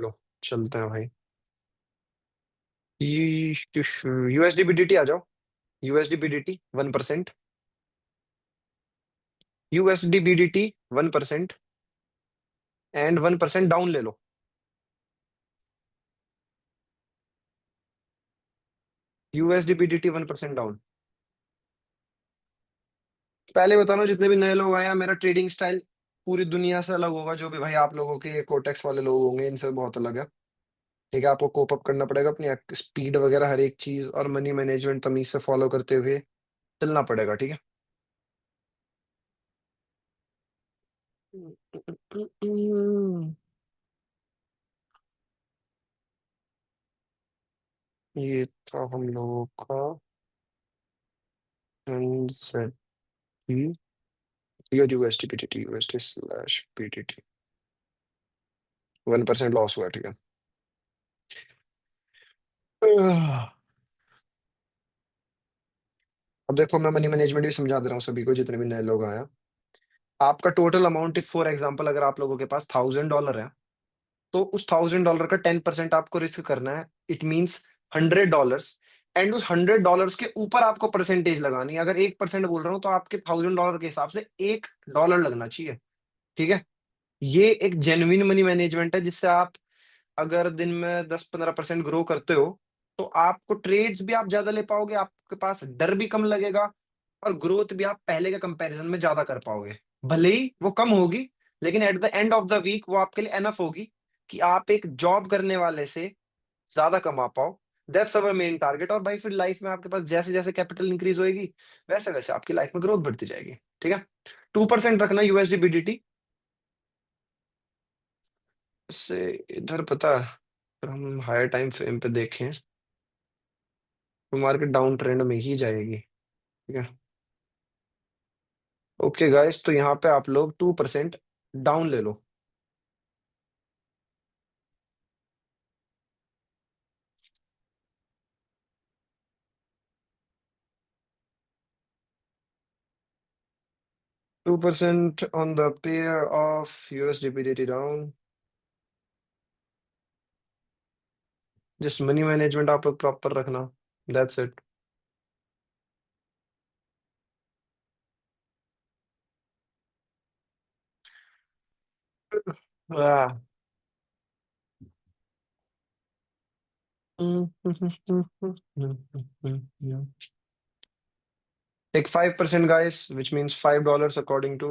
चलो चलते हैं भाई। यूएसडी बीडीटी आ जाओ। यूएसडी बीडीटी 1%। यूएसडी बीडीटी 1% एंड 1% डाउन ले लो। USD बीडीटी 1% down. पहले बताना, जितने भी नए लोग आए हैं, मेरा ट्रेडिंग स्टाइल पूरी दुनिया से अलग होगा। जो भी भाई आप लोगों के कोटेक्स वाले लोग होंगे, इनसे बहुत अलग है। ठीक है, आपको कोप अप करना पड़ेगा, अपनी स्पीड वगैरह हर एक चीज और मनी मैनेजमेंट तमीज से फॉलो करते हुए चलना पड़ेगा। ठीक है। ये था हम लोगों का एनजेड। ये USD PTT, USD slash PTT 1% loss हुआ। ठीक है। आह, अब देखो, मैं मनी मैनेजमेंट भी समझा दे रहा हूँ सभी को, जितने भी नए लोग आए हैं। आपका टोटल अमाउंट, फॉर एग्जांपल, अगर आप लोगों के पास $1000 है, तो उस $1000 का 10% आपको रिस्क करना है। It means $100। एंड उस $100 के ऊपर आपको परसेंटेज लगानी है। अगर 1% बोल रहा हूँ, तो आपके $1000 के हिसाब से $1 लगना चाहिए। ठीक है। ये एक जेन्युइन मनी मैनेजमेंट है, जिससे आप अगर दिन में 10-15% ग्रो करते हो, तो आपको ट्रेड्स भी आप ज्यादा ले पाओगे, आपके पास डर भी कम लगेगा, और ग्रोथ भी आप पहले के कंपैरिजन में ज्यादा कर पाओगे। भले ही वो कम होगी, लेकिन at the end of the week वो आपके लिए एनफ होगी कि आप एक जॉब करने वाले से ज्यादा कमा पाओ। That's our main target. और भाई फिर लाइफ में आपके पास जैसे जैसे कैपिटल इंक्रीज होएगी, वैसे वैसे आपकी लाइफ में ग्रोथ बढ़ती जाएगी। ठीक है। 2% रखना यूएसडी बीडीटी से। इधर पता है, अगर हम हायर टाइम फ्रेम पे देखें, तो मार्केट डाउन ट्रेंड में ही जाएगी। ठीक है। ओके गाइस, तो यहाँ पे आप लोग 2% डाउन ले लो। 2% on the pair of USDPDT down. Just money management आप लोग प्रॉपर रखना। That's it. एक 5% guys, which means $5 according to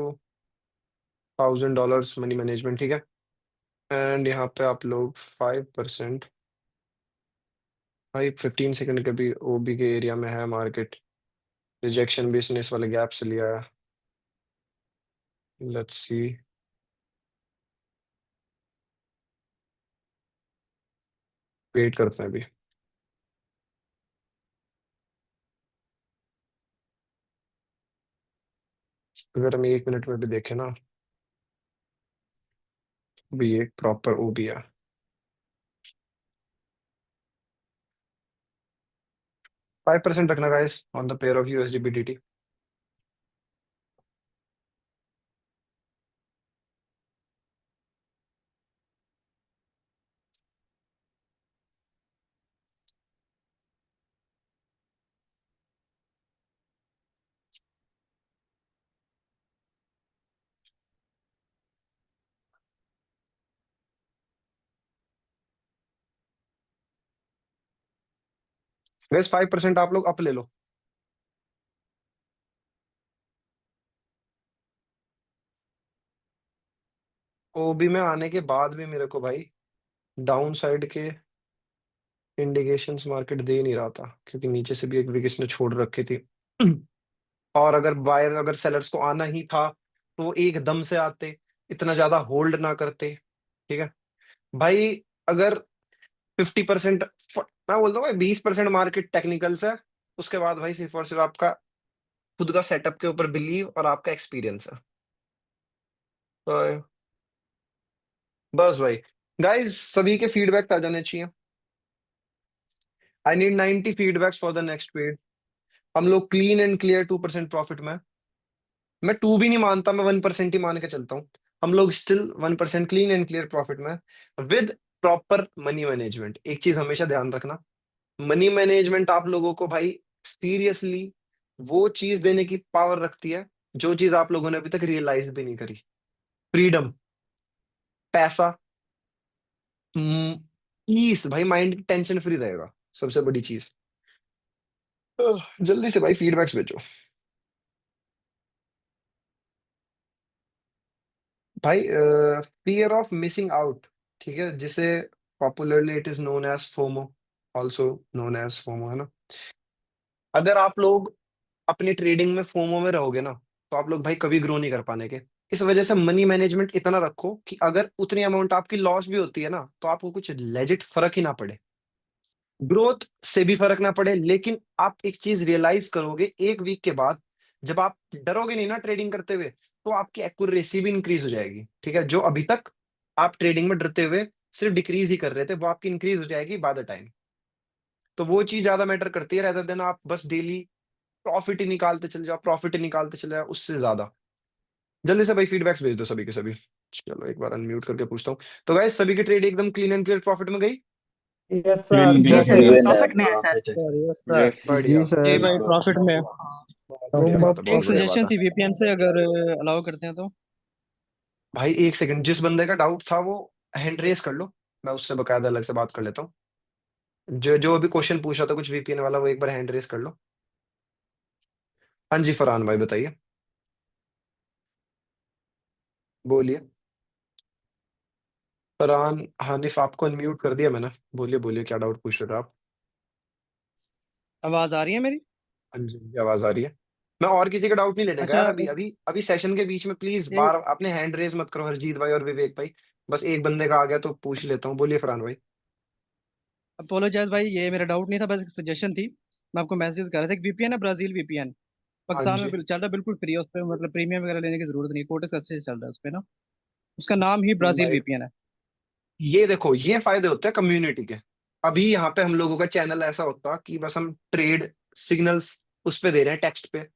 $1000 money management. ठीक है। एंड यहाँ पे आप लोग 5%। भाई 15 सेकंड के भी ओबी के एरिया में है मार्केट। रिजेक्शन भी इसने इस वाले गैप से लिया है। Let's see. वेट करते हैं अभी। अगर हम 1 मिनट में भी देखें ना, भी एक प्रॉपर ओबी है। 5% रखना guys on the pair of USD BTT. Guys 5% आप लोग अप ले लो। ओबी में आने के बाद भी मेरे को भाई डाउन साइड के इंडिकेशंस मार्केट दे नहीं रहा था, क्योंकि नीचे से भी एक विक ने छोड़ रखी थी। और अगर बायर, अगर सेलर्स को आना ही था, तो वो एकदम से आते, इतना ज्यादा होल्ड ना करते। ठीक है भाई। अगर 50%, मैं बोलता हूँ भाई 20% मार्केट टेक्निकल्स है। उसके बाद भाई सिर्फ और सिर्फ आपका खुद का सेटअप के ऊपर बिलीव और आपका एक्सपीरियंस है। तो बस भाई, गाइस सभी के फीडबैक आ जाने चाहिए। I need 90 feedbacks for the next trade. हम लोग क्लीन एंड क्लियर 2% प्रॉफिट में। मैं 2 भी नहीं मानता, मैं 1% ही मान के चलता हूँ। हम लोग still 1% clean and clear profit में, विद प्रॉपर मनी मैनेजमेंट, एक चीज हमेशा ध्यान रखना, मनी मैनेजमेंट आप लोगों को भाई सीरियसली वो चीज देने की पावर रखती है जो चीज आप लोगों ने अभी तक रियलाइज भी नहीं करी। फ्रीडम, पैसा, पीस, भाई माइंड टेंशन फ्री रहेगा, सबसे बड़ी चीज। जल्दी से भाई फीडबैक्स भेजो। भाई फियर ऑफ मिसिंग आउट, ठीक है, जिसे popularly it is known as FOMO, also known as FOMO, है ना। अगर आप लोग अपनी ट्रेडिंग में फोमो में रहोगे ना, तो आप लोग भाई कभी ग्रो नहीं कर पाने के। इस वजह से मनी मैनेजमेंट इतना रखो कि अगर उतनी अमाउंट आपकी लॉस भी होती है ना, तो आपको कुछ लेजिट फर्क ही ना पड़े, ग्रोथ से भी फर्क ना पड़े। लेकिन आप एक चीज रियलाइज करोगे एक वीक के बाद, जब आप डरोगे नहीं ना ट्रेडिंग करते हुए, तो आपकी एक्यूरेसी भी इंक्रीज हो जाएगी, ठीक है। जो अभी तक आप ट्रेडिंग में डरते हुए सिर्फ डिक्रीज ही कर रहे थे, वो आपकी इंक्रीज हो जाएगी बाय द टाइम। तो वो चीज ज्यादा मैटर करती है, rather देन आप बस डेली प्रॉफिट ही निकालते चले जाओ, प्रॉफिट ही निकालते चले जाओ, उससे ज्यादा। जल्दी से भाई फीडबैक्स भेज दो सभी के सभी। चलो एक बार अनम्यूट करके पूछता हूँ। तो गाइस सभी की ट्रेड एकदम क्लीन एंड क्लियर प्रॉफिट में गई? Yes clean sir. एंड जी क्लियर सर, भाई। एकदम विन है परफेक्ट में है सर। प्रॉफिट है। Sir yes sir. यस। बढ़िया। जी जी सर। भाई प्रॉफिट में है। बहुत बढ़िया बात है, एक बहुत बढ़िया बात सजेशन है। थी वीपीएन से, अगर अलाउ करते हैं तो। भाई एक सेकंड, जिस बंदे का डाउट था वो हैंड रेस कर लो, मैं उससे बकायदा अलग से बात कर लेता हूँ। जो जो अभी क्वेश्चन पूछ रहा था कुछ वीपीएन वाला, वो एक बार हैंड रेस कर लो। हाँ जी फरहान भाई बताइए, बोलिए। फरहान हानिफ आपको अनम्यूट कर दिया मैंने, बोलिए बोलिए क्या डाउट पूछ रहे थे आप। आवाज आ रही है मेरी? हाँ जी मुझे आवाज आ रही है। मैं और किसी का डाउट नहीं लेने का अच्छा यार, अभी अभी अभी सेशन के बीच में प्लीज एक बार अपने हैंड रेस मत करो, हरजीत भाई और विवेक भाई। बस एक बंदे का आ गया तो पूछ लेता हूँ, बोलिए फरहान भाई। अपोलोजाइज भाई, ये मेरा डाउट नहीं था, बस एक सजेशन थी। मैं आपको मैसेज कर रहा था, एक वीपीएन है ब्राजील वीपीएन, हाँ पाकिस्तान में जी। चल रहा है, बिल्कुल फ्री है उस पर, मतलब प्रीमियम वगैरह लेने की जरूरत नहीं, कोर्टेस का अच्छे से चल रहा है उस पे ना। उसका नाम ही ब्राजील भाई वीपीएन है। ये देखो ये फायदे होते हैं कम्युनिटी के। अभी यहाँ पे हम लोगों का चैनल ऐसा होता कि बस हम ट्रेड सिग्नल्स उस पे दे रहे हैं टेक्स्ट पे,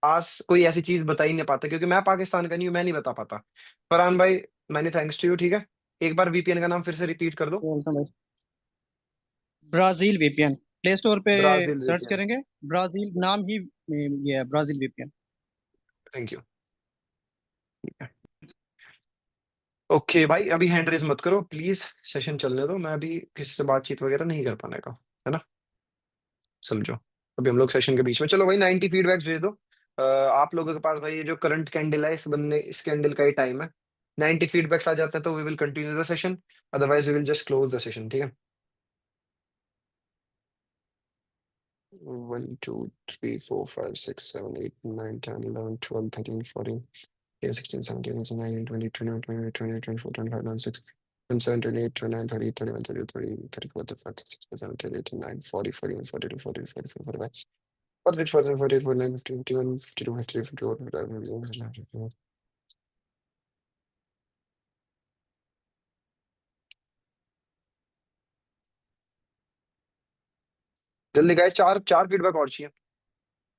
आज कोई ऐसी चीज बता ही नहीं पाता, क्योंकि मैं पाकिस्तान का नहीं हूँ, मैं नहीं बता पाता। फरहान भाई मैंने थैंक्स टू यू, ठीक है। एक बार वीपीएन का नाम फिर से रिपीट कर दो। बोलता हूँ भाई, ब्राजील वीपीएन, प्ले स्टोर पे ब्राजील सर्च वीपीएन। करेंगे, ब्राजील नाम ही ये है, Brazil VPN. Thank you. Okay भाई अभी हैंड रेज मत करो प्लीज, सेशन चलने दो, मैं अभी किसी से बातचीत वगैरह नहीं कर पाने का, है ना, समझो। अभी हम लोग सेशन के बीच में, चलो भाई 90 फीडबैक्स भेज दो। आप लोगों के पास भाई ये जो करंट कैंडल है, इस कैंडल का ही टाइम है। 90 फीडबैक्स आ जाते हैं तो we will continue the session, otherwise we will just close the session, ठीक है। 1 2 3 4 5 6 7 8 9 10 11 12 13 14 15 16 17 18 19 20 21 22 23 24 25 26 27 28 29 30 31 32 33 34 35 36 37 38 39 40 41 42 43 44 45 46 47 48 49 50 51 52 53 54 55 जल्दी गाइस, चार चार फीडबैक और चाहिए,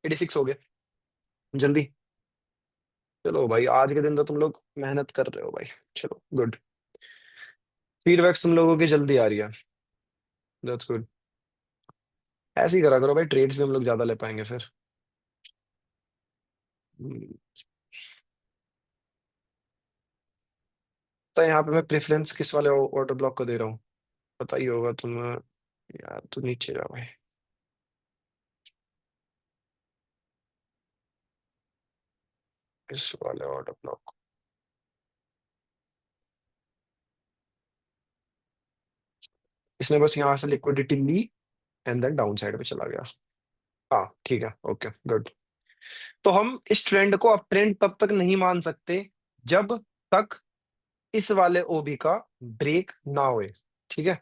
86 हो गए, जल्दी। चलो भाई आज के दिन तो तुम लोग मेहनत कर रहे हो भाई, चलो गुड। फीडबैक्स तुम लोगों की जल्दी आ रही है, दैट्स गुड। ऐसे ही करा करो भाई, ट्रेड्स भी हम लोग ज्यादा ले पाएंगे फिर। हम्म, तो यहाँ पे मैं प्रेफरेंस किस वाले ऑर्डर ब्लॉक को दे रहा हूँ, पता ही होगा तुम्हें। यार तू नीचे जा भाई, इस वाले ऑर्डर ब्लॉक। इसने बस यहाँ से लिक्विडिटी ली एंड देन डाउन साइड पे चला गया। हाँ ठीक है, ओके गुड। तो हम इस ट्रेंड को अप ट्रेंड तब तक नहीं मान सकते जब तक इस वाले ओबी का ब्रेक ना होए, ठीक है।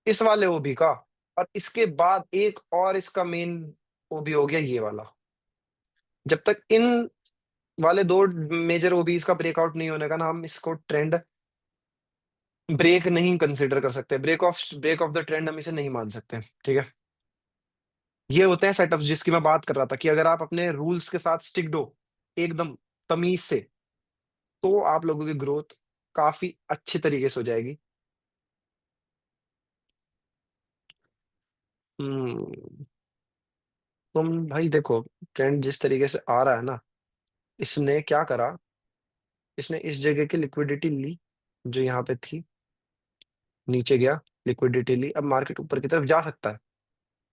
इस वाले ओबी का, और इसके बाद एक और इसका मेन ओबी हो गया ये वाला। जब तक इन वाले दो मेजर ओबीज का ब्रेकआउट नहीं होने का ना, हम इसको ट्रेंड ब्रेक नहीं कंसिडर कर सकते, ब्रेक ऑफ द ट्रेंड हम इसे नहीं मान सकते, ठीक है। ये होते हैं सेटअप्स जिसकी मैं बात कर रहा था, कि अगर आप अपने रूल्स के साथ स्टिक दो एकदम तमीज से, तो आप लोगों की ग्रोथ काफी अच्छे तरीके से हो जाएगी। हम्म। तुम भाई देखो, ट्रेंड जिस तरीके से आ रहा है ना, इसने क्या करा, इसने इस जगह की लिक्विडिटी ली जो यहाँ पे थी, नीचे गया, लिक्विडिटी ली, अब मार्केट ऊपर की तरफ जा सकता है।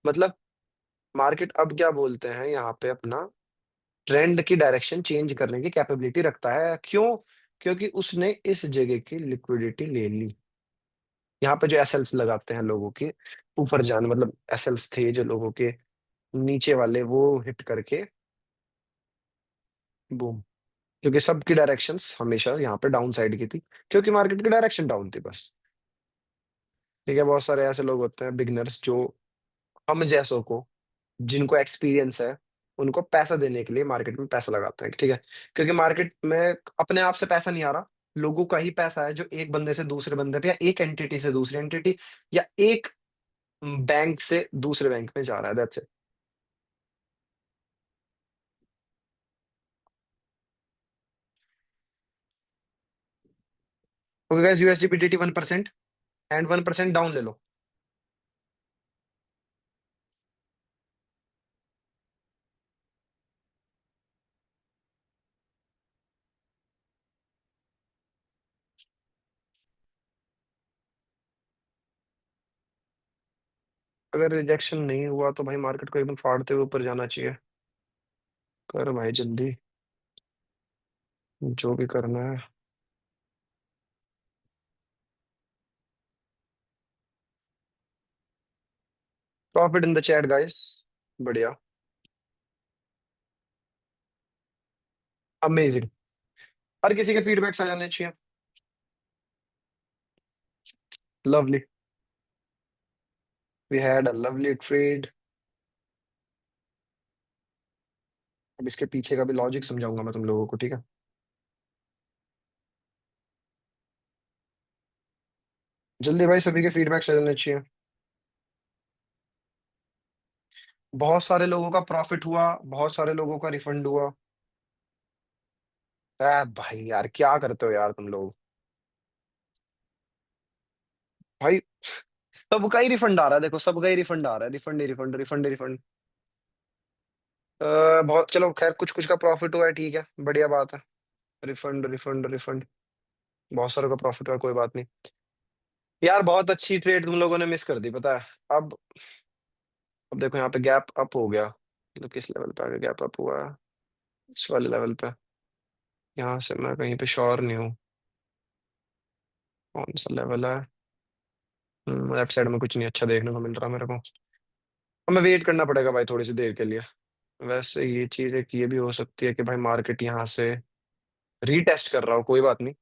मतलब मार्केट अब क्या बोलते हैं यहाँ पे, अपना ट्रेंड की डायरेक्शन चेंज करने की कैपेबिलिटी रखता है। क्यों? क्योंकि उसने इस जगह की लिक्विडिटी ले ली। यहाँ पे जो एसएल्स लगाते हैं लोगों के ऊपर जाने, मतलब एसएल्स थे जो लोगों के नीचे वाले, वो हिट करके बूम। क्योंकि सबकी डायरेक्शंस हमेशा यहाँ पे डाउन साइड की थी, क्योंकि मार्केट की डायरेक्शन डाउन थी बस। ठीक है, बहुत सारे ऐसे लोग होते हैं बिगनर्स जो हम जैसों को, जिनको एक्सपीरियंस है, उनको पैसा देने के लिए मार्केट में पैसा लगाते हैं। ठीक है, क्योंकि मार्केट में अपने आप से पैसा नहीं आ रहा, लोगों का ही पैसा है जो एक बंदे से दूसरे बंदे पे, या एक एंटिटी से दूसरी एंटिटी, या एक बैंक से दूसरे बैंक में जा रहा है। That's it. Okay guys, USD PTT 1% and 1% down ले लो। अगर रिजेक्शन नहीं हुआ तो भाई मार्केट को एकदम फाड़ते हुए ऊपर जाना चाहिए। कर भाई जल्दी, जो भी करना है। Profit in the chat guys. बढ़िया। अमेजिंग। हर किसी के फीडबैक्स आ जाने चाहिए। Lovely. We had a lovely trade. अब इसके पीछे का भी लॉजिक समझाऊंगा मैं तुम लोगों को, ठीक है। जल्दी भाई, सभी के फीडबैक्स आ जाने चाहिए। बहुत सारे लोगों का प्रॉफिट हुआ, बहुत सारे लोगों का रिफंड हुआ। भाई यार क्या करते हो यार तुम लोग। भाई सबका ही रिफंड आ रहा है, देखो सबका ही रिफंड आ रहा है, रिफंड ही रिफंड, रिफंड ही रिफंड। बहुत, चलो खैर, कुछ कुछ का प्रॉफिट हुआ है, ठीक है, बढ़िया बात है। Refund refund refund. बहुत सारों का प्रॉफिट हुआ, कोई बात नहीं। यार बहुत अच्छी ट्रेड तुम लोगों ने मिस कर दी, पता है। अब देखो यहाँ पे गैप अप हो गया, मतलब किस लेवल पे आगे गैप अप हुआ है, इस वाले लेवल पे। यहाँ से मैं कहीं पे श्योर नहीं हूँ कौन सा लेवल है। लेफ्ट साइड में कुछ नहीं अच्छा देखने को मिल रहा मेरे को। हमें वेट करना पड़ेगा भाई थोड़ी सी देर के लिए। वैसे ये चीज है कि ये भी हो सकती है कि भाई मार्केट यहाँ से रीटेस्ट कर रहा हो, कोई बात नहीं।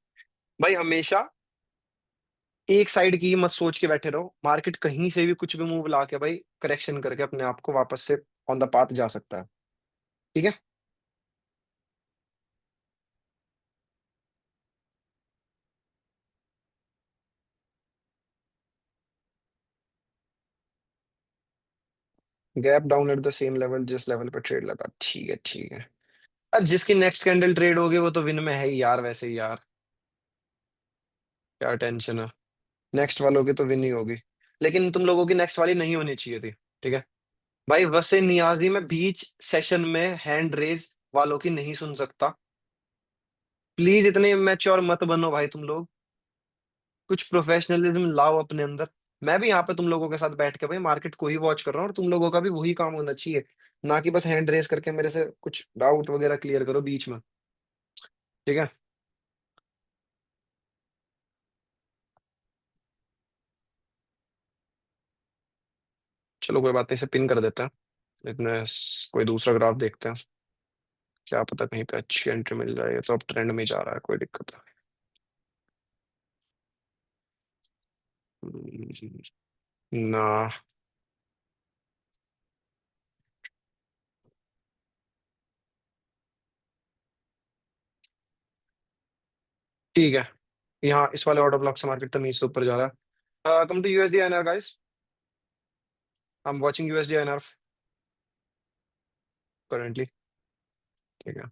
भाई हमेशा एक साइड की मत सोच के बैठे रहो, मार्केट कहीं से भी कुछ भी मूव ला के भाई करेक्शन करके अपने आप को वापस से ऑन द पाथ जा सकता है। ठीक है। Gap down at the same level जिस लेवल पे ट्रेड लगा, ठीक है ठीक है। अब जिसकी नेक्स्ट कैंडल ट्रेड होगी वो तो विन में है ही यार, वैसे ही यार, क्या टेंशन है। नेक्स्ट वालों की तो विन ही होगी, लेकिन तुम लोगों की नेक्स्ट वाली नहीं होनी चाहिए थी। ठीक है। भाई वैसे नियाजी में बीच सेशन में हैंड रेज वालों की नहीं सुन सकता। प्लीज इतने मैच्योर मत बनो भाई तुम लोग, कुछ प्रोफेशनलिज्म लाओ अपने अंदर। मैं भी यहाँ पे तुम लोगों के साथ बैठ के भाई मार्केट को ही वॉच कर रहा हूँ, और तुम लोगों का भी वही काम होना चाहिए, ना कि बस हैंड रेस करके मेरे से कुछ डाउट वगैरह क्लियर करो बीच में। ठीक है। चलो कोई बात नहीं, इसे पिन कर देते हैं। इतने कोई दूसरा ग्राफ देखते हैं, क्या पता कहीं पे अच्छी एंट्री मिल जाए। ये तो अब ट्रेंड में जा रहा है, कोई दिक्कत है ना। ठीक है, यहाँ इस वाले ऑर्डर ब्लॉक से मार्केट तमीज से ऊपर जा रहा है। Come to USD INR guys. I am watching USD INR currently. ठीक है,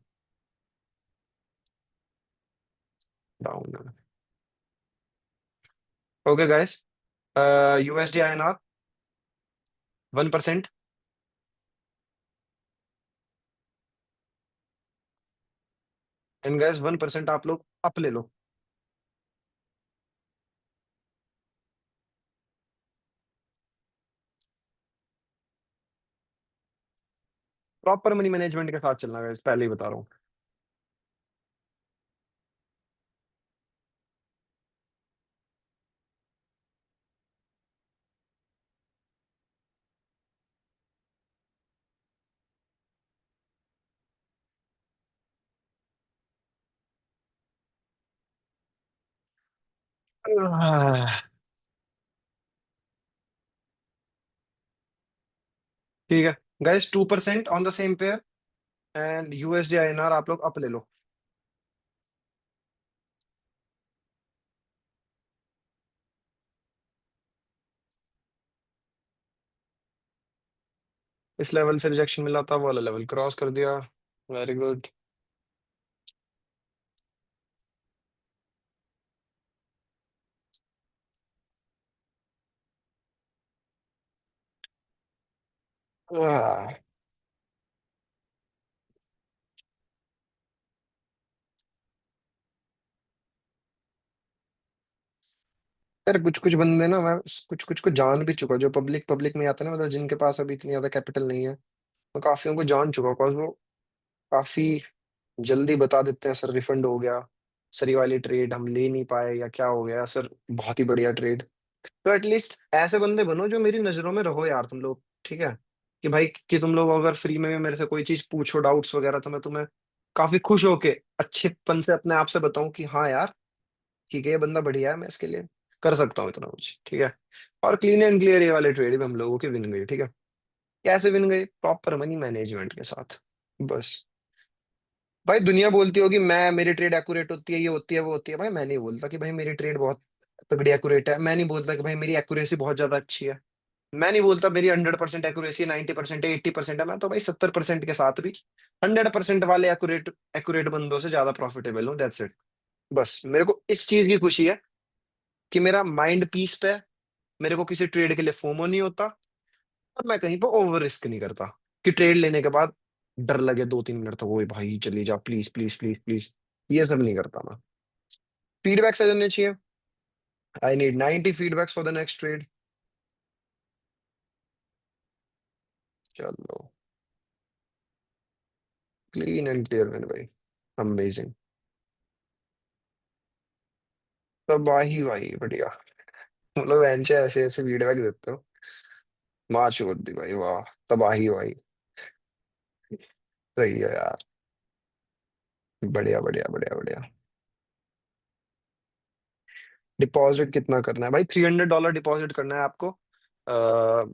डाउन है। Okay guys, USD INR 1%। And gas 1% आप लोग अप ले लो। प्रॉपर मनी मैनेजमेंट के साथ चलना गैस, पहले ही बता रहा हूँ। आह, ठीक है guys, 2% on the same pair. And USD INR आप लोग अप ले लो। इस लेवल से रिजेक्शन मिला था, वो वाला लेवल क्रॉस कर दिया। Very good. यार कुछ कुछ बंदे ना, मैं कुछ कुछ को जान भी चुका, जो पब्लिक पब्लिक में आते हैं ना, मतलब जिनके पास अभी इतनी ज्यादा कैपिटल नहीं है। मैं काफियों को जान चुका, बिकॉज वो काफी जल्दी बता देते हैं, सर रिफंड हो गया, सर ये वाली ट्रेड हम ले नहीं पाए, या क्या हो गया सर, बहुत ही बढ़िया ट्रेड। तो एटलीस्ट ऐसे बंदे बनो जो मेरी नजरों में रहो यार तुम लोग, ठीक है। कि भाई कि तुम लोग अगर फ्री में भी मेरे से कोई चीज पूछो, डाउट्स वगैरह, तो मैं तुम्हें काफी खुश होके अच्छेपन से अपने आप से बताऊं कि हाँ यार, ठीक है ये बंदा बढ़िया है, मैं इसके लिए कर सकता हूँ इतना कुछ, ठीक है। और क्लीन एंड क्लियर ये वाले ट्रेड भी हम लोगों की विन गई, ठीक है। कैसे विन गई? प्रॉपर मनी मैनेजमेंट के साथ, बस। भाई दुनिया बोलती होगी मैं, मेरी ट्रेड एक्यूरेट होती है, ये होती है, वो होती है, भाई मैं नहीं बोलता कि भाई मेरी ट्रेड बहुत तगड़ी एक्यूरेट है, मैं नहीं बोलता कि भाई मेरी एक्यूरेसी बहुत ज्यादा अच्छी है, मैं नहीं बोलता मेरी 100% एक्यूरेसी, 90% है, 80% है, मैं तो भाई 70% के साथ भी 100% वाले एक्यूरेट एक्यूरेट बंदों से ज्यादा प्रॉफिटेबल हूँ, दैट्स इट। बस मेरे को इस चीज की खुशी है कि मेरा माइंड पीस पे है, मेरे को किसी ट्रेड के लिए फोमो नहीं होता, और मैं कहीं पर ओवर रिस्क नहीं करता कि ट्रेड लेने के बाद डर लगे 2-3 मिनट तक, ओए भाई चली जा प्लीज प्लीज प्लीज प्लीज, ये सब नहीं करता मैं। फीडबैक्स आ जाने चाहिए। I need 90 feedbacks for the next trade. चलो, क्लीन एंड क्लियर मैंने भाई, अमेजिंग। तो भाई बढ़िया। तुम लोग ऐसे ऐसे ऐसे फीडबैक देते हो, माँ चोद दी भाई, वाह। तबाही भाई। सही है यार। बढ़िया बढ़िया बढ़िया बढ़िया। डिपॉजिट कितना करना है भाई? $300 डिपॉजिट करना है आपको,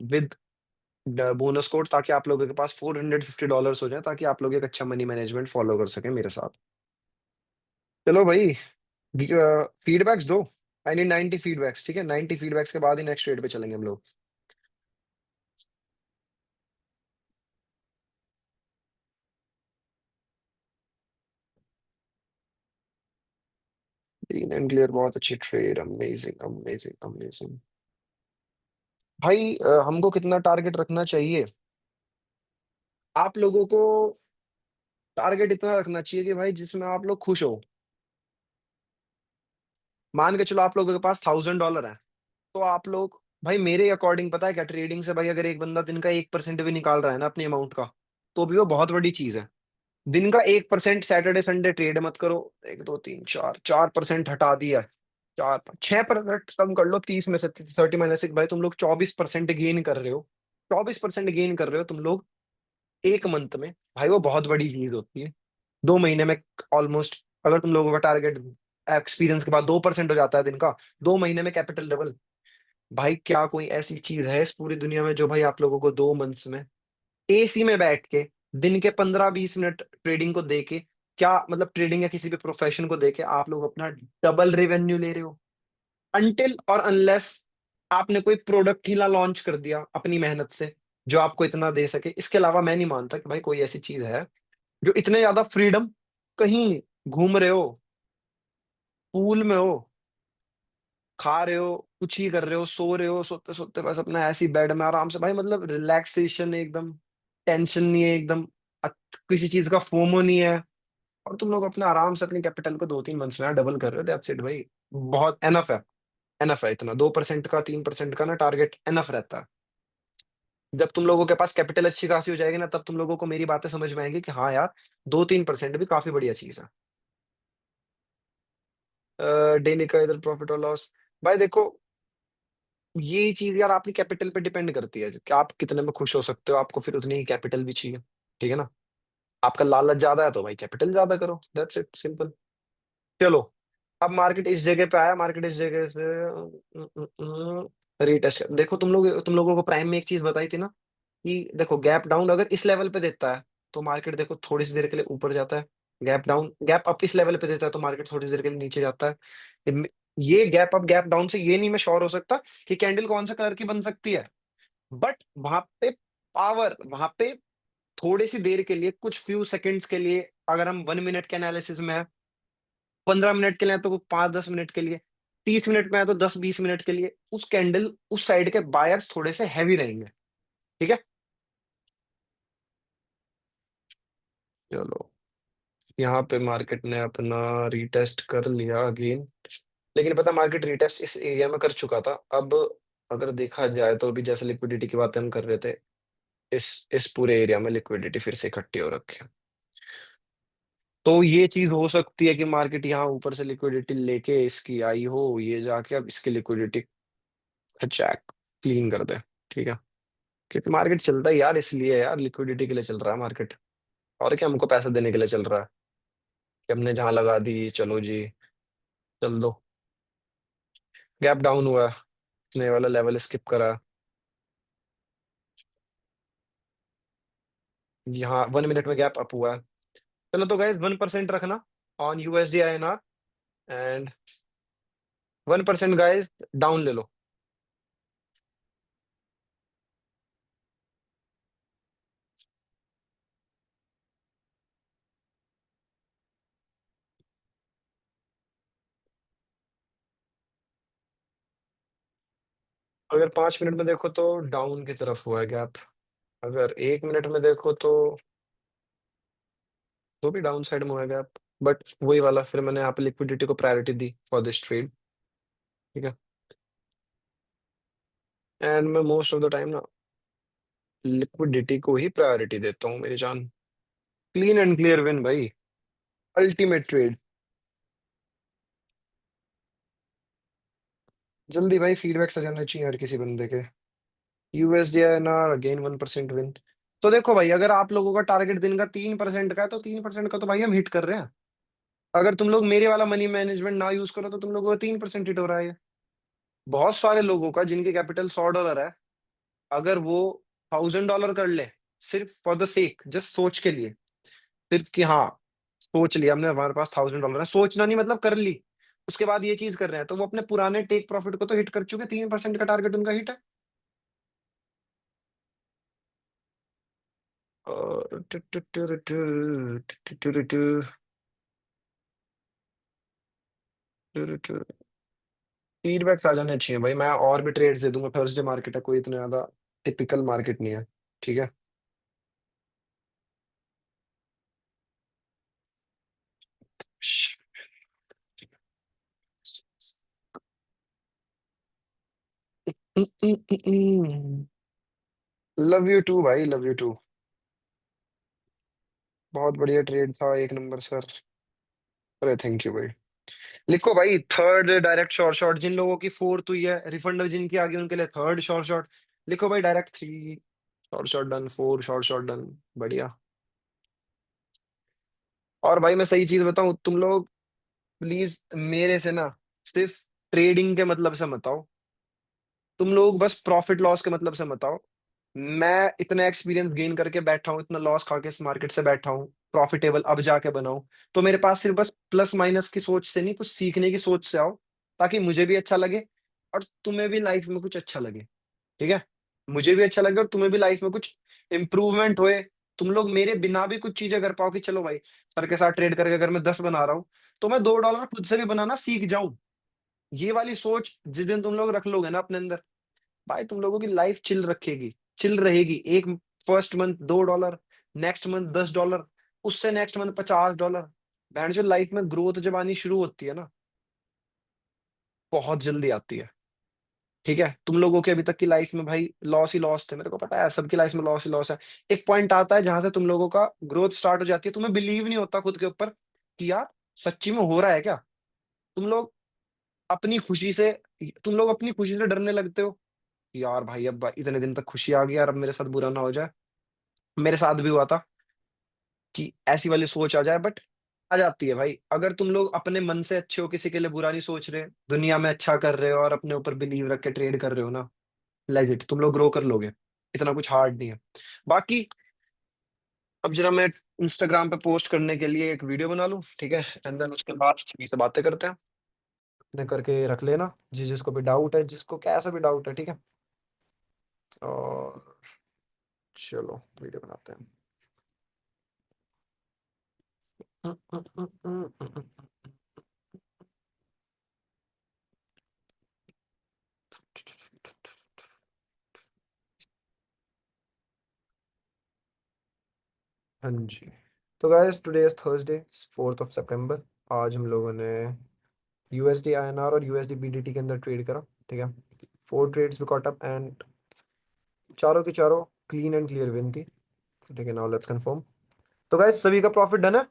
विद बोनस कोड, ताकि आप लोगों के पास $450 हो जाए, ताकि आप लोग एक अच्छा मनी मैनेजमेंट फॉलो कर सकें मेरे साथ। चलो भाई, फीडबैक्स दो। आई नीड 90 फीडबैक्स, ठीक है। 90 फीडबैक्स के बाद ही नेक्स्ट ट्रेड पे चलेंगे हम लोग। क्लीन एंड क्लियर, बहुत अच्छी ट्रेड, अमेजिंग अमेजिंग अमेजिंग। भाई हमको कितना टारगेट रखना चाहिए? आप लोगों को टारगेट इतना रखना चाहिए कि भाई जिसमें आप लोग खुश हो। मान के चलो आप लोगों के पास $1000 है, तो आप लोग भाई मेरे अकॉर्डिंग, पता है क्या, ट्रेडिंग से भाई अगर एक बंदा दिन का 1% भी निकाल रहा है ना अपनी अमाउंट का, तो भी वो बहुत बड़ी चीज है। दिन का 1%, सैटरडे संडे ट्रेड मत करो। 1 2 3 4, 4% हटा दिया, 4 6% कम कर लो, 30 में से 30 - 6, भाई तुम लोग 24% गेन कर रहे हो। 24% गेन कर रहे हो तुम लोग एक मंथ में, भाई वो बहुत बड़ी चीज होती है। 2 महीने में ऑलमोस्ट, अगर तुम लोगों का टारगेट एक्सपीरियंस के बाद 2% हो जाता है दिन का, 2 महीने में कैपिटल डबल। भाई क्या कोई ऐसी चीज है इस पूरी दुनिया में जो भाई आप लोगों को 2 मंथ्स में एसी में बैठ के दिन के 15-20 मिनट ट्रेडिंग को देके, क्या मतलब ट्रेडिंग या किसी भी प्रोफेशन को देके आप लोग अपना डबल रेवेन्यू ले रहे हो? अनटिल और अनलेस आपने कोई प्रोडक्ट ही ना लॉन्च कर दिया अपनी मेहनत से जो आपको इतना दे सके, इसके अलावा मैं नहीं मानता कि भाई कोई ऐसी चीज है जो इतने ज्यादा फ्रीडम, कहीं घूम रहे हो, पूल में हो, खा रहे हो, कुछ ही कर रहे हो, सो रहे हो, सोते सोते बस अपना ऐसी बेड में आराम से भाई, मतलब रिलैक्सेशन एकदम, टेंशन नहीं है एकदम, किसी चीज का फोमो नहीं है। और तुम लोग अपना आराम से अपनी कैपिटल को 2-3 मंथ्स में यार डबल कर रहे हो, दैट्स इट भाई। बहुत एनफ है। एनफ है इतना, 2% का 3% का ना टारगेट एनफ रहता है। जब तुम लोगों के पास कैपिटल अच्छी खासी हो जाएगी ना, तब तुम लोगों को मेरी बातें समझ में आएंगी कि हाँ यार, 2-3% भी काफी बढ़िया चीज है। डेली का इधर प्रॉफिट और लॉस, भाई देखो, ये चीज यार आपकी कैपिटल पे डिपेंड करती है कि आप कितने में खुश हो सकते हो, आपको फिर उतनी ही कैपिटल भी चाहिए। ठीक है ना। आपका लालच ज्यादा है तो भाई कैपिटल ज्यादा करो, दैट्स इट, सिंपल। चलो, अब मार्केट इस जगह पे आया, मार्केट इस जगह से रीटेस्ट देखो, तुम लोगों को प्राइम में एक चीज बताई थी ना, कि देखो गैप डाउन अगर इस लेवल पे देता है तो मार्केट देखो थोड़ी सी देर के लिए ऊपर जाता है, गैप डाउन, गैप अप इस लेवल पे देता है तो मार्केट थोड़ी सी देर के लिए नीचे जाता है। ये गैप अप गैप डाउन से ये नहीं मैं श्योर हो सकता कि कैंडल कौन सा कलर की बन सकती है, बट वहां पे पावर, वहां पे थोड़ी सी देर के लिए, कुछ फ्यू सेकंड्स के लिए, अगर हम 1 मिनट के एनालिसिस में है, 15 मिनट के लिए है तो 5-10 मिनट के लिए, 30 मिनट में है तो 10-20 मिनट के लिए, उस कैंडल उस साइड के बायर्स थोड़े से हैवी रहेंगे। ठीक है। चलो, यहाँ पे मार्केट ने अपना रीटेस्ट कर लिया अगेन, लेकिन पता मार्केट रीटेस्ट इस एरिया में कर चुका था। अब अगर देखा जाए तो अभी जैसे लिक्विडिटी की बातें हम कर रहे थे, इस पूरे एरिया में लिक्विडिटी फिर से इकट्ठी हो रखी है। तो ये चीज हो सकती है कि मार्केट यहाँ ऊपर से लिक्विडिटी लेके इसकी आई हो, ये जाके अब इसकी लिक्विडिटी चेक क्लीन कर दे। ठीक है। क्योंकि मार्केट चलता है यार, इसलिए यार लिक्विडिटी के लिए चल रहा है मार्केट, और क्या हमको पैसा देने के लिए चल रहा है कि हमने जहां लगा दी चलो जी, चल दो। गैप डाउन हुआ, इसने ये वाला लेवल स्किप करा, यहाँ 1 मिनट में गैप अप हुआ है। चलो तो गाइज 1% रखना on USD INR, and 1% guys down ले लो। अगर 5 मिनट में देखो तो डाउन की तरफ हुआ है गैप, अगर 1 मिनट में देखो तो भी डाउन साइड में हुआ है गैप, बट वही वाला, फिर मैंने यहाँ पे लिक्विडिटी को priority the for this trade. ठीक है। एंड मैं मोस्ट ऑफ द टाइम ना लिक्विडिटी को ही प्रायोरिटी देता हूँ मेरी जान। क्लीन एंड क्लियर विन भाई, अल्टीमेट ट्रेड। जल्दी भाई फीडबैक आ जाना चाहिए हर किसी बंदे के। USD INR again 1% win. तो देखो भाई, अगर आप लोगों का टारगेट दिन का 3% का है तो 3% का तो भाई हम हिट कर रहे हैं। अगर तुम लोग मेरे वाला मनी मैनेजमेंट ना यूज करो तो तुम लोगों का 3% हिट हो रहा है ये। बहुत सारे लोगों का जिनकी कैपिटल $100 है, अगर वो $1000 कर ले, सिर्फ फॉर द सेक, जस्ट सोच के लिए, सिर्फ कि हाँ, सोच लिया हमने हमारे पास $1000 है, सोचना नहीं मतलब कर ली, उसके बाद ये चीज कर रहे हैं, तो वो अपने पुराने टेक प्रॉफिट को तो हिट कर चुके, 3% का टारगेट उनका हिट है। और फीडबैक्स आ जाने चाहिए भाई, मैं और भी ट्रेड्स दे दूंगा, थर्सडे मार्केट है, कोई इतना ज्यादा टिपिकल मार्केट नहीं है। ठीक है। लव यू टू भाई, लव यू टू। बहुत बढ़िया ट्रेड था, एक नंबर सर। अरे थैंक यू भाई। लिखो भाई, थर्ड डायरेक्ट शॉर्ट शॉट, जिन लोगों की फोर्थ हुई है रिफंड जिनकी आ गई उनके लिए थर्ड शॉर्ट शॉट। लिखो भाई, direct 3 short shot done, 4 short shot done. बढ़िया। और भाई मैं सही चीज बताऊं, तुम लोग प्लीज मेरे से ना सिर्फ ट्रेडिंग के मतलब से मत आओ, तुम लोग बस प्रॉफिट लॉस के मतलब से मत आओ। मैं इतना एक्सपीरियंस गेन करके बैठा हूँ, इतना लॉस खा के इस मार्केट से बैठा हूँ, प्रॉफिटेबल अब जाके बनाऊं। तो मेरे पास सिर्फ बस प्लस माइनस की सोच से नहीं, कुछ सीखने की सोच से आओ, ताकि मुझे भी अच्छा लगे और तुम्हें भी लाइफ में कुछ अच्छा लगे। ठीक है। मुझे भी अच्छा लगे और तुम्हें भी लाइफ में कुछ इंप्रूवमेंट होए। तुम लोग मेरे बिना भी कुछ चीजें कर पाओ कि चलो भाई, सर के साथ ट्रेड करके अगर मैं 10 बना रहा हूँ, तो मैं $2 खुद से भी बनाना सीख जाऊं। ये वाली सोच जिस दिन तुम लोग रख लोगे ना अपने अंदर, भाई तुम लोगों की लाइफ चिल रहेगी। एक फर्स्ट मंथ $2, नेक्स्ट मंथ $10, उससे नेक्स्ट मंथ $50। बैंड जो लाइफ में ग्रोथ जब आनी शुरू होती है ना, बहुत जल्दी आती है। ठीक है, तुम लोगों के अभी तक की लाइफ में भाई लॉस ही लॉस थे, मेरे को पता है सबकी लाइफ में लॉस ही लॉस है। एक पॉइंट आता है जहां से तुम लोगों का ग्रोथ स्टार्ट हो जाती है, तुम्हें बिलीव नहीं होता खुद के ऊपर कि यार सच्ची में हो रहा है क्या। तुम लोग अपनी खुशी से तुम लोग अपनी खुशी से डरने लगते हो कि यार भाई अब इतने दिन तक खुशी आ गई यार, अब मेरे साथ बुरा ना हो जाए। मेरे साथ भी हुआ था कि ऐसी वाली सोच आ जाए, बट आ जाती है भाई। अगर तुम लोग अपने मन से अच्छे हो, किसी के लिए बुरा नहीं सोच रहे, दुनिया में अच्छा कर रहे हो और अपने ऊपर बिलीव रख के ट्रेड कर रहे हो ना, लेजिट तुम लोग ग्रो कर लोगे। इतना कुछ हार्ड नहीं है। बाकी अब जरा मैं इंस्टाग्राम पे पोस्ट करने के लिए एक वीडियो बना लूं, ठीक है, एंड देन उसके बाद सभी से बातें करते हैं। अपने करके रख लेना जिसको भी डाउट है, जिसको कैसा भी डाउट है, ठीक है। और चलो वीडियो बनाते हैं। हाँ जी। तो गाइस टुडे इज थर्सडे 4 सितंबर। आज हम लोगों ने यूएसडी आईएनआर और यूएसडी बीडीटी के अंदर ट्रेड करा, ठीक है। 4 trades we caught up and चारों की चारों क्लीन एंड क्लियर विन थी, ठीक है। Now let's confirm. तो गाइस सभी का प्रॉफिट डन है?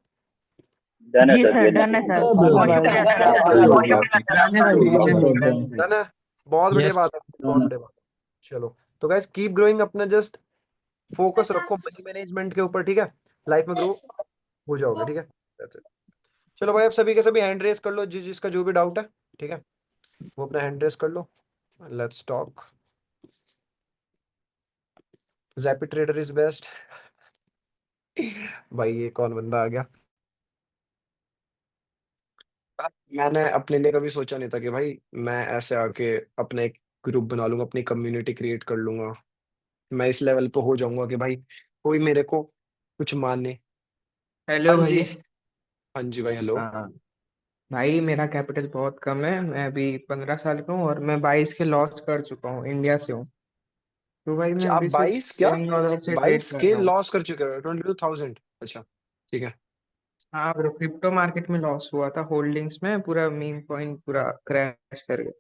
डन है जी सर, सर, डन है डन है सर। सर। हाँ बहुत भाई शुक्रिया सर बहुत आपका। बढ़िया आपकी। डन है भाई, डन है भाई, डन है भाई। डन है। बहुत बढ़िया यस। बात है, बहुत बढ़िया बात है। चलो तो गाइस कीप ग्रोइंग, अपना जस्ट फोकस रखो मनी मैनेजमेंट के ऊपर, ठीक है। लाइफ में ग्रो हो जाओगे, ठीक है। That's it. चलो भाई अब सभी के सभी हैंड रेस कर लो, जिसका जो भी डाउट है, ठीक है, वो अपना हैंड रेस कर लो। Let's talk. JP trader is best. भाई ये कौन बंदा आ गया। मैंने अपने लिए कभी सोचा नहीं था कि भाई मैं ऐसे आके अपना एक ग्रुप बना लूंगा, अपनी कम्युनिटी क्रिएट कर लूंगा, मैं इस लेवल पे हो जाऊंगा कि भाई कोई मेरे को कुछ माने। हेलो हाँ जी। भाई। हाँ जी भाई, हेलो। हाँ भाई, मेरा कैपिटल बहुत कम है। मैं अभी 15 साल का हूँ और मैं 22 के लॉस कर चुका हूँ, इंडिया से हूँ। तो भाई मैं अच्छा आप अभी सिर्फ 22 क्या, $10 से ट्रेड 22 कर के रहा हूँ। लॉस कर चुके हो? 22,000? अच्छा ठीक है। हाँ ब्रो, क्रिप्टो मार्केट में लॉस हुआ था, होल्डिंग्स में पूरा मीम पॉइंट पूरा क्रैश कर गया।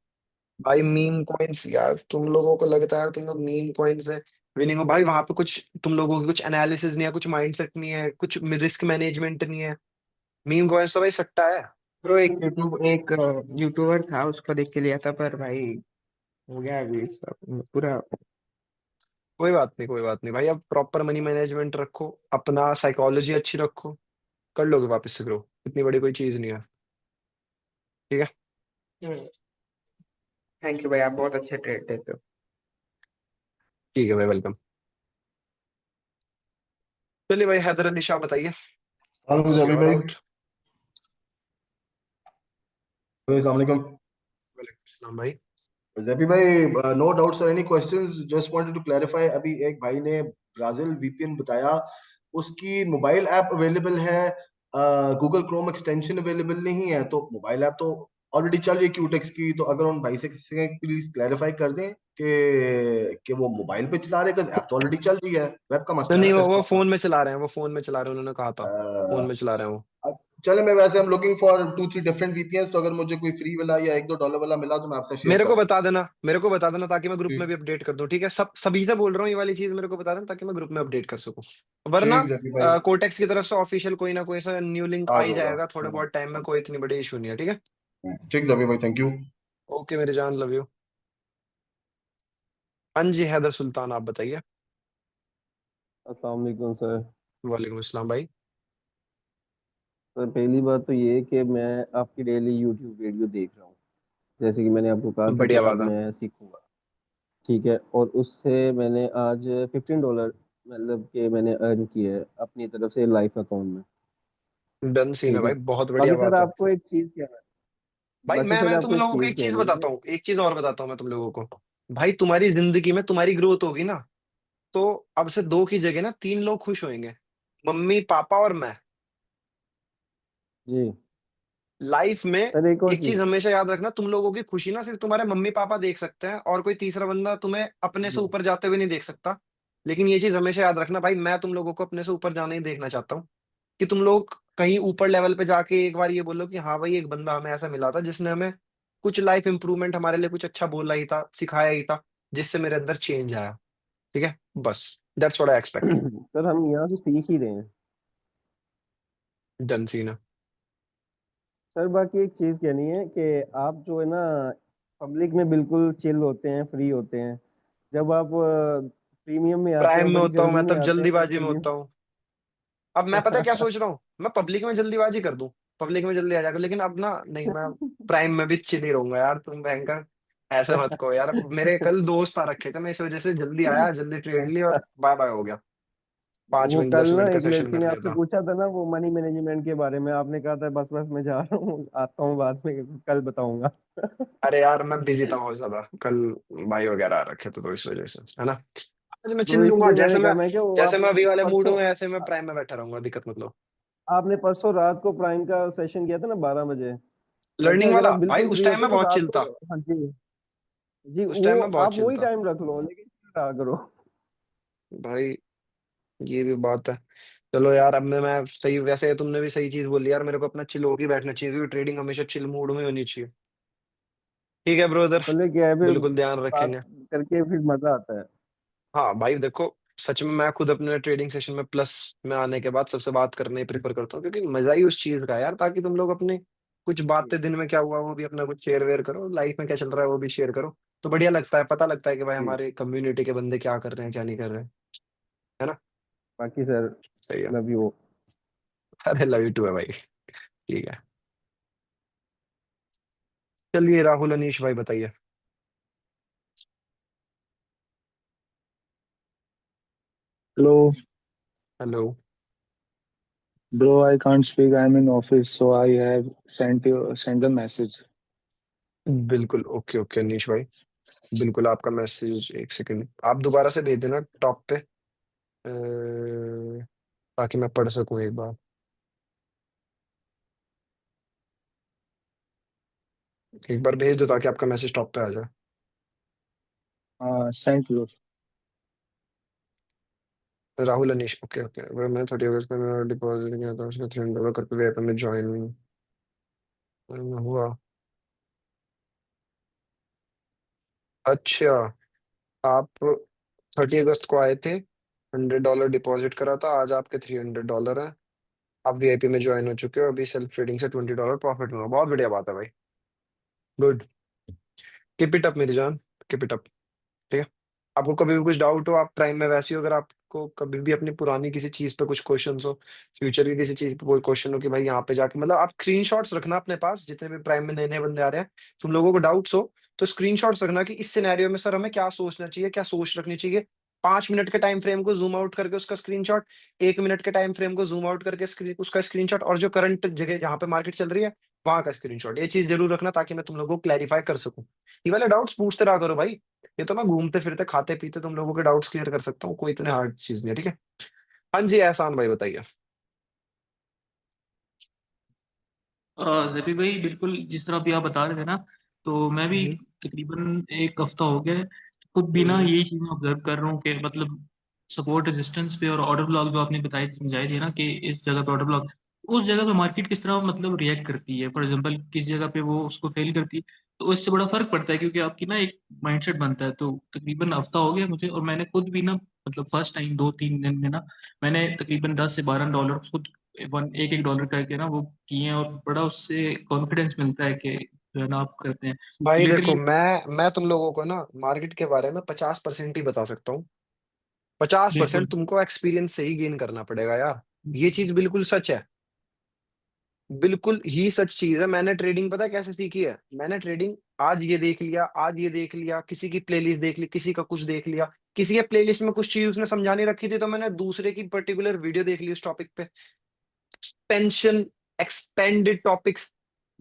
भाई मीम कॉइन्स, यार तुम लोगों को लगता है यार तुम लोग मीम कॉइन से विनिंग हो, भाई वहां पे कुछ तुम लोगों की कुछ एनालिसिस नहीं है, कुछ माइंडसेट नहीं है, कुछ रिस्क मैनेजमेंट नहीं है। मीम कॉइन्स तो भाई सट्टा है। ब्रो एक यूट्यूबर था, उसको देख के लिया था, पर भाई हो गया अभी सब पूरा। कोई बात नहीं, कोई बात नहीं भाई, अब प्रॉपर मनी मैनेजमेंट रखो, अपना साइकोलॉजी अच्छी रखो, कर लोगे वापस से ग्रो। इतनी बड़ी कोई चीज नहीं है, ठीक है। थैंक यू भाई, आप बहुत अच्छे ट्रेड देते हो। ठीक है भाई, वेलकम। चलिए भाई, हैदर अली शाह बताइए, हेलो व्हाट्स जबी योर भाई। डाउट। भाई अस्सलाम वालेकुम। वालेकुम सलाम भाई। जबी भाई, नो डाउट्स और any questions, just wanted to clarify. अभी एक भाई ने ब्राजील वीपीएन बताया, उसकी मोबाइल ऐप अवेलेबल है, गूगल क्रोम एक्सटेंशन अवेलेबल नहीं है। तो मोबाइल ऐप तो ऑलरेडी चल रही है क्यूटेक्स की। तो अगर उन भाई से प्लीज क्लैरिफाई कर दें कि वो मोबाइल पे चला रहे हैं, ऐप तो ऑलरेडी चल रही है, वेब का नहीं मसला नहीं, है वो डेस्कटॉप फोन में चला रहे हैं, वो फोन में चला रहे हैं, उन्होंने कहा था फोन का। में चला रहे हैं वो। अब चले, मैं वैसे हम लुकिंग फॉर 2-3 डिफरेंट वीपीएस। तो अगर मुझे कोई फ्री वाला या $1-2 वाला मिला तो मैं आपसे शेयर मेरे कर को दूं। बता देना, मेरे को बता देना, ताकि मैं ग्रुप में ठीक। भी अपडेट कर दूं, ठीक है। सभी से बोल रहा हूँ ये वाली चीज, मेरे को बता देना ताकि मैं ग्रुप में अपडेट कर सकूं। वरना ठीक जबी भाई, कोटेक्स की तरफ से ऑफिशियल कोई ना कोई सा न्यू लिंक आ आ ही जाऊंगा। जाएगा थोड़े बहुत टाइम में, कोई इतनी बड़ी इशू नहीं है, ठीक है। ठीक जबी भाई, थैंक यू। ओके मेरी जान, लव यू। हाँ जी हैदर सुल्तान, आप बताइए। अस्सलाम वालेकुम सर। वालेकुम अस्सलाम भाई। सर पहली बात तो ये है कि मैं आपकी डेली यूट्यूब वीडियो देख रहा हूँ, जैसे कि मैंने आपको कहा था कि बढ़िया अब बात है। मैं सीखूंगा। ठीक है, और उससे मैंने आज $15 मतलब कि मैंने अर्न किया है अपनी तरफ से लाइफ अकाउंट में। डन सीन है ठीक है। भाई, बहुत बढ़िया बाकी सर बात है। आपको एक चीज़ कहना है। भाई बाकी सर मैं तुम आपको एक लोगों को चीज़ एक चीज कहनी बताता है। हूँ, एक चीज और बताता हूँ मैं तुम लोगों को। भाई तुम्हारी जिंदगी में तुम्हारी ग्रोथ होगी ना, तो अब से दो की जगह ना 3 लोग खुश होंगे, मम्मी पापा और मैं। जी। लाइफ में सर एक और एक चीज चीज। हमेशा याद रखना, तुम लोगों की खुशी ना सिर्फ तुम्हारे मम्मी पापा देख सकते हैं, और कोई तीसरा बंदा तुम्हें अपने से जी। ऊपर जाते हुए नहीं देख सकता। लेकिन ये चीज हमेशा याद रखना भाई, मैं तुम लोगों को अपने से ऊपर जाने ही देखना चाहता हूँ, कि तुम लोग कहीं ऊपर लेवल पे जाके एक बार ये बोलो कि हाँ भाई, एक बंदा हमें ऐसा मिला था जिसने हमें कुछ लाइफ इंप्रूवमेंट, हमारे लिए कुछ अच्छा बोला ही था, सिखाया ही था, जिससे मेरे अंदर चेंज आया। ठीक है, बस that's what I expect. Sir हम यहाँ से सीख ही रहे हैं। डन सीन है। सर बाकी एक चीज कहनी है कि आप जो है ना पब्लिक में बिल्कुल चिल होते हैं, फ्री होते हैं। जब आप प्रीमियम में आते हैं प्राइम और में बड़ी होता हूँ जल्दी मैं में तब आते हैं तो जल्दीबाजी में चलिए। होता हूँ। अब मैं पता है क्या सोच रहा हूँ, मैं पब्लिक में जल्दीबाजी कर दूं, पब्लिक में जल्दी आ जाकर, लेकिन अब ना नहीं, मैं प्राइम में भी चिल ही रहूंगा यार, तुम भयंकर ऐसे मत कहो यार। मेरे कल दोस्त आ रखे थे, मैं इस वजह से जल्दी आया, जल्दी ट्रेड ली और बाय बाय हो गया। पांच वो मिनट कल दस ना मिनट का एक सेशन लड़की कर ने लिया आपसे था। पूछा था ना वो मनी मैनेजमेंट के बारे में, आपने कहा था बस बस मैं जा रहा हूँ, आता हूँ बाद में, कल बताऊंगा। अरे यार मैं बिजी था बहुत ज्यादा कल, भाई वगैरह आ रखे थे, तो इस वजह से है ना। आज मैं चिल तो लूंगा, इसलिए जैसे मैंने कहा, मैं मैं क्या वो जैसे आप मैं अभी वाले मूड परसों हूँ ऐसे मैं प्राइम में बैठा रहूंगा, दिक्कत मतलब। आपने परसों रात को प्राइम का सेशन किया था ना 12 बजे। मैं क्या लर्निंग अगर वाला आप भाई, बिल्कुल उस फ्री टाइम होते में हो तो बहुत रात चिल को। था। हाँ जी। जी उस वो टाइम में बहुत आप चिल वही था टाइम रख लो लेकिन रहा करो। भाई, ये भी बात है। चलो यार, अब मैं सही, वैसे तुमने भी सही चीज बोली यार, मेरे को अपना चिल होके बैठना चाहिए, क्योंकि ट्रेडिंग हमेशा चिल मूड में होनी चाहिए। ठीक है ब्रदर, पहले क्या है फिर बिल्कुल ध्यान बात रखेंगे। करके फिर मजा आता है। हाँ भाई देखो, सच में मैं खुद अपने ट्रेडिंग सेशन में प्लस में आने के बाद सबसे बात करने ही प्रेफर करता हूँ, क्योंकि मजा ही उस चीज का है यार, ताकि तुम लोग अपने कुछ बातें, दिन में क्या हुआ वो भी अपना कुछ शेयर वेयर करो, लाइफ में क्या चल रहा है वो भी शेयर करो। तो बढ़िया लगता है, पता लगता है कि भाई जी। हमारे कम्युनिटी के बंदे क्या कर रहे हैं क्या नहीं कर रहे हैं, है ना। बाकी सर सही है। Love you. अरे लव यू टू है भाई। ठीक है, चलिए राहुल अनीश भाई बताइए। Hello, hello. bro. I can't speak. I'm in office, so I have sent a message. बिल्कुल ओके ओके अनीश भाई, बिल्कुल आपका मैसेज, एक सेकंड आप दोबारा से भेज देना टॉप पे, ताकि मैं पढ़ सकूं एक बार। एक बार भेज दो ताकि आपका मैसेज टॉप पे आ जाए। Sent bro. Rahul Anish okay okay, अगर मैं 30 अगस्त में डिपॉजिट किया था उसका $300 करके वीआईपी में ज्वाइन हुआ। अच्छा, आप 30 अगस्त को आए थे, $100 डिपॉजिट करा था, आज आपके $300 है, आप वीआईपी में ज्वाइन हो चुके हो, अभी सेल्फ ट्रेडिंग से $20 प्रॉफिट हुआ, बहुत बढ़िया बात है भाई, गुड, कीप इट अप मेरी जान, कीप इट अप। ठीक है, आपको कभी भी कुछ डाउट हो, आप प्राइम में वैसे ही हो, अगर आपको कभी भी अपनी पुरानी किसी चीज पे कुछ क्वेश्चन हो, फ्यूचर की किसी चीज पे कोई क्वेश्चन हो कि भाई यहाँ पे जाके, मतलब आप स्क्रीनशॉट्स रखना अपने पास, जितने भी प्राइम में नए नए बंदे आ रहे हैं, तुम लोगों को डाउट्स हो तो स्क्रीनशॉट्स रखना कि इस सिनेरियो में सर हमें क्या सोचना चाहिए, क्या सोच रखनी चाहिए। 5 मिनट के टाइम फ्रेम को जूम आउट करके उसका स्क्रीनशॉट, 1 मिनट के टाइम फ्रेम को जूम आउट करके उसका स्क्रीनशॉट, और जो करंट जगह जहाँ पे मार्केट चल रही है वहां का स्क्रीनशॉट, ये चीज जरूर रखना, ताकि मैं तुम लोगों को क्लैरिफाई कर सकूं। ये वाले डाउट्स पूछते रहा करो भाई, ये तो मैं घूमते फिरते खाते पीते तुम लोगों के डाउट्स क्लियर कर सकता हूँ, कोई इतने हार्ड चीज नहीं है। ठीक है, हाँ जी एहसान भाई बताइए। जबी भाई बिल्कुल जिस तरह अभी आप बता रहे थे ना, तो मैं भी हम्म तकरीबन एक हफ्ता हो गया है, खुद भी ना हम्म। यही चीज़ ऑब्जर्व कर रहा हूँ कि मतलब सपोर्ट रेजिस्टेंस पे और ऑर्डर ब्लॉक जो आपने बताए समझाई दिए ना कि इस जगह पे ऑर्डर ब्लॉक, उस जगह पे मार्केट किस तरह मतलब रिएक्ट करती है, फॉर एग्जांपल किस जगह पे वो उसको फेल करती है, तो इससे बड़ा फर्क पड़ता है, क्योंकि आपकी ना एक माइंडसेट बनता है। तो तकरीबन हफ्ता हो गया मुझे, और मैंने खुद भी ना मतलब फर्स्ट टाइम 2-3 दिन में ना मैंने तकरीबन $10 से $12 खुद वन एक एक डॉलर करके ना वो किए हैं, और बड़ा उससे कॉन्फिडेंस मिलता है कि जो है ना आप करते हैं तो भाई देखो, लिटरली। मैं तुम लोगों को ना मार्केट के बारे में 50% ही बता सकता हूँ, 50% बिल्कुल तुमको एक्सपीरियंस से ही गेन करना पड़ेगा यार, ये चीज बिल्कुल सच है, बिल्कुल ही सच चीज है। मैंने ट्रेडिंग पता है कैसे सीखी है, मैंने ट्रेडिंग आज ये देख लिया, आज ये देख लिया, किसी की प्लेलिस्ट देख ली, किसी का कुछ देख लिया, किसी के प्लेलिस्ट में कुछ चीज उसने समझानी रखी थी तो मैंने दूसरे की पर्टिकुलर वीडियो देख ली उस टॉपिक पे, एक्सपेंशन, एक्सपेंडेड टॉपिक्स,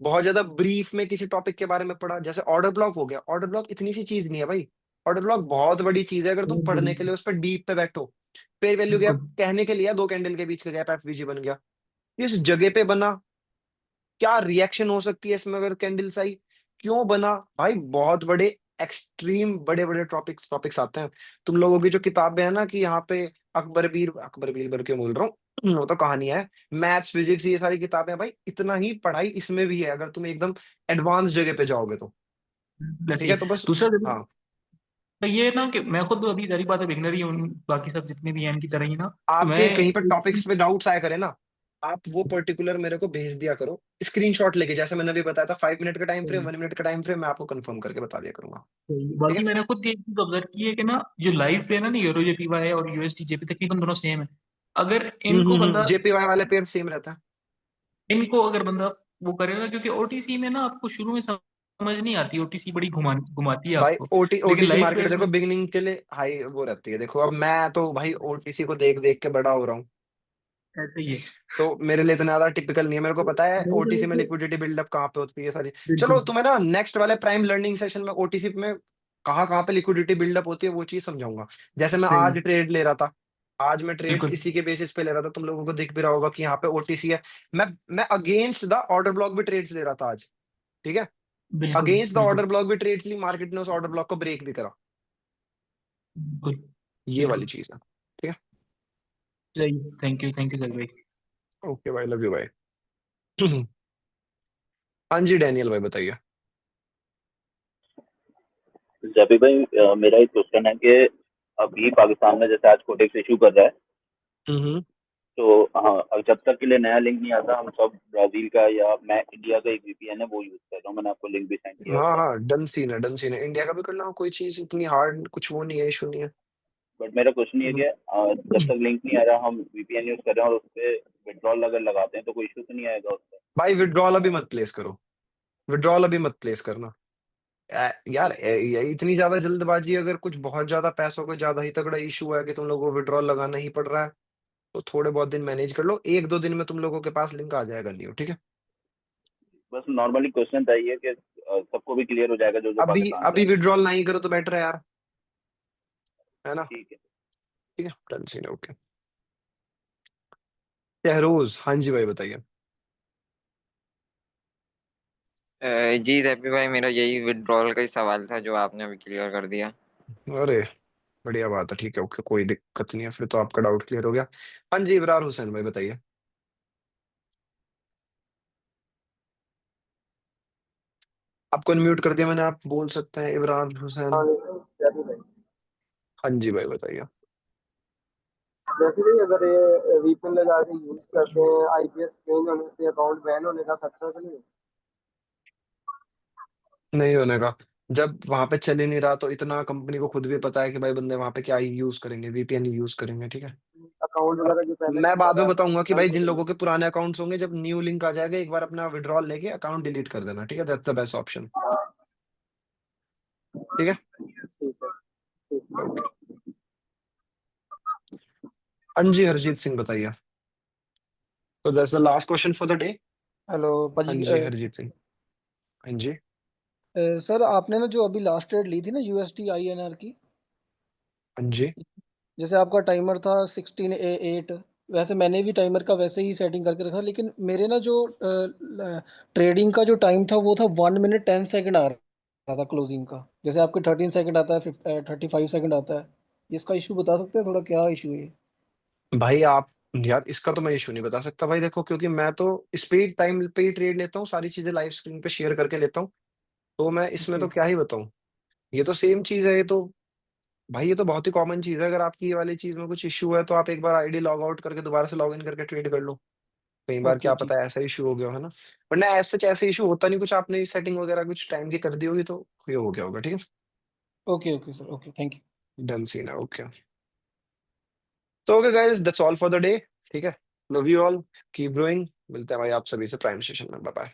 बहुत ज्यादा ब्रीफ में किसी टॉपिक के बारे में पढ़ा, जैसे ऑर्डर ब्लॉक हो गया, ऑर्डर ब्लॉक इतनी सी चीज नहीं है भाई, ऑर्डर ब्लॉक बहुत बड़ी चीज है, अगर तुम बहुत बड़ी पढ़ने के लिए उस पर डीप पे बैठो। फेयर वैल्यू गैप बिल्कुल कहने के लिए 2 कैंडल के बीच का गैप एफवीजी बन गया, इस जगह पे बना, क्या रिएक्शन हो सकती है इसमें अगर कैंडल्स आई, क्यों बना भाई, बहुत बड़े एक्सट्रीम बड़े बड़े टॉपिक्स आते हैं। तुम लोगों की जो किताबें हैं ना कि यहाँ पे अकबर बीरबल क्यों बोल रहा हूँ, वो तो कहानी है। मैथ्स फिजिक्स ये सारी किताबें भाई, इतना ही पढ़ाई इसमें भी है अगर तुम एकदम एडवांस जगह पे जाओगे तो। प्लस ठीक ये है, तो बस दूसरा देखो, हाँ, तो ये है ना कि मैं खुद अभी सारी बातें बिगनर ही हूँ, बाकी सब जितने भी हैं इनकी तरह ही ना, तो मैं आपके कहीं पर टॉपिक्स पे डाउट्स आया करे ना, आप वो पर्टिकुलर मेरे को भेज दिया करो स्क्रीनशॉट लेके, जैसे मैंने अभी बताया था 5 मिनट का टाइम फ्रेम, 1 मिनट का टाइम फ्रेम, मैं आपको कंफर्म करके बता दिया करूंगा। ठीक बाकी है। मैंने खुद ये चीज ऑब्जर्व की है कि ना जो लाइव पे है ना यूरो जेपीवाई और यूएसडी जेपी तकरीबन दोनों सेम है। अगर इनको बंदा जेपीवाई वाले पेयर सेम रहता है। इनको अगर बंदा वो करे ना, क्योंकि ओटीसी में ना आपको शुरू में समझ नहीं आती, ओटीसी बड़ी घुमाती है भाई आपको, लेकिन ओटीसी लाइव मार्केट ट्रेड्स देखो में बिगिनिंग के लिए हाई वो रहती है। देखो अब मैं तो भाई ओटीसी को देख देख के बड़ा हो रहा हूँ, ऐसे ही है। तो मेरे लिए इतना ज्यादा टिपिकल नहीं है। मेरे को पता है नहीं, ओटीसी में नहीं, लिक्विडिटी बिल्डअप कहाँ पे होती है सारी। चलो बिल्कुल तुम्हें ना नेक्स्ट वाले प्राइम लर्निंग सेशन में ओटीसी में कहाँ कहाँ पे लिक्विडिटी बिल्डअप होती है वो चीज समझाऊंगा। जैसे मैं सही, आज ट्रेड ले रहा था, आज मैं ट्रेड्स बिल्कुल इसी के बेसिस पे ले रहा था, तुम लोगों को दिख भी रहा होगा कि यहाँ पे ओटीसी है। मैं अगेंस्ट द ऑर्डर ब्लॉक भी ट्रेड्स ले रहा था आज। ठीक है, बिल्कुल अगेंस्ट द बिल्कुल ऑर्डर ब्लॉक भी ट्रेड्स ली, मार्केट ने उस ऑर्डर ब्लॉक को ब्रेक भी करा। बिल्कुल ये वाली बिल्कुल चीज है। ठीक सही। थैंक यू सर भाई। है, ओके भाई, लव यू भाई। हाँ जी डैनियल भाई बताइए। जबी भाई मेरा एक क्वेश्चन है कि अभी पाकिस्तान में जैसे आज कोडेक्स इशू कर रहा है, हम्म। तो हाँ, अब जब तक के लिए नया लिंक नहीं आता हम सब ब्राजील का या मैं इंडिया का एक वीपीएन है वो यूज कर रहा हूँ। मैंने आपको लिंक भी सेंड किया हाँ उसका। हाँ, डन सीन है, डन सीन है। इंडिया का भी करना, कोई चीज इतनी हार्ड कुछ वो नहीं है, इशू नहीं है। बट मेरा क्वेश्चन ये है हम्म। कि जब तक लिंक नहीं आ रहा हम वीपीएन यूज कर रहे हैं और उस पर विड्रॉल अगर लगाते हैं तो कोई इशू तो नहीं आएगा उस पर? भाई विड्रॉल अभी मत प्लेस करो, विड्रॉल अभी मत प्लेस करना। यार ये इतनी ज्यादा जल्दबाजी, अगर कुछ बहुत ज्यादा पैसों का ज्यादा ही तगड़ा इशू है कि तुम लोगों को विड्रॉल लगाना ही पड़ रहा है, तो थोड़े बहुत दिन मैनेज कर लो, 1-2 दिन में तुम लोगों के पास लिंक आ जाएगा न्यू। ठीक है, बस नॉर्मली क्वेश्चन था ये कि सबको भी क्लियर हो जाएगा जो जो अभी पाकिस्तान से अभी है। विड्रॉल नहीं करो तो बेटर है यार, है ना। ठीक है। ठीक है, डन सीन है, ओके। शहरोज, हाँ जी भाई बताइए। जी हैप्पी भाई, मेरा यही विड्रॉल का ही सवाल था जो आपने अभी क्लियर कर दिया। अरे बढ़िया बात है, ठीक है, ओके, कोई दिक्कत नहीं है, फिर तो आपका डाउट क्लियर हो गया। हाँ जी इबरार हुसैन भाई बताइए। आपको अनम्यूट कर दिया मैंने, आप बोल सकते हैं इमरान हुसैन। जैसे भाई हाँ जी भाई बताइए। जैसे भाई अगर ये वीपीएन लगा के यूज करते हैं, आईपीएस चेंज होने से अकाउंट बैन होने का खतरा तो नहीं है? नहीं होने का, जब वहां पे चल ही नहीं रहा तो इतना कंपनी को खुद भी पता है कि भाई बंदे वहां पे क्या ही यूज करेंगे, वीपीएन ही यूज करेंगे। ठीक है, अकाउंट अब वगैरह जो पहले मैं से बाद में लगा है बताऊंगा कि बंद भाई हो जिन जाएगा। लोगों के पुराने अकाउंट्स होंगे, जब न्यू लिंक आ जाएगा एक बार अपना विड्रॉल लेके अकाउंट डिलीट कर देना। ठीक है, दैट्स द बेस्ट ऑप्शन। ठीक है, ठीक है, ठीक ओके। हाँ जी हरजीत सिंह बताइए। तो that's the last question for the day. Hello हाँ भाजी। जी हरजीत सिंह। हाँ जी। सर आपने ना जो अभी लास्ट ट्रेड ली थी ना यूएसटी आईएनआर की, हाँ जी। जैसे आपका टाइमर था 16 8, वैसे मैंने भी टाइमर का वैसे ही सेटिंग करके रखा, लेकिन मेरे ना जो ट्रेडिंग का जो टाइम था वो था 1 मिनट 10 सेकंड आ रहा था क्लोजिंग का। जैसे आपके 13 सेकंड आता है, 35 सेकंड आता है। इसका इशू बता सकते हैं थोड़ा, क्या इशू है ये? भाई आप, यार इसका तो मैं इशू नहीं बता सकता भाई, देखो क्योंकि मैं तो स्पीड टाइम पे ही ट्रेड लेता हूँ, सारी चीजें लाइव स्क्रीन पे शेयर करके लेता हूँ, तो मैं इसमें ओके। तो क्या ही बताऊँ। ये तो सेम चीज है, ये तो भाई ये तो बहुत ही कॉमन चीज है। अगर आपकी ये वाली चीज में कुछ इश्यू है तो आप एक बार आईडी लॉग आउट करके दोबारा से लॉग इन करके ट्रेड कर लो। कई बार ओके क्या ठीक। पता है ऐसा इशू हो गया हो, है ना। वरना ऐसे ऐसे इशू होता नहीं कुछ, आपने सेटिंग वगैरह कुछ टाइम की कर दी होगी तो ये हो गया होगा। ठीक है, okay okay sir, okay, thank you. Done scene है, ओके। तो okay guys, that's all for the day. ठीक है, love you all, keep growing, मिलते हैं भाई आप सभी से प्राइम सेशन में, बाय बाय।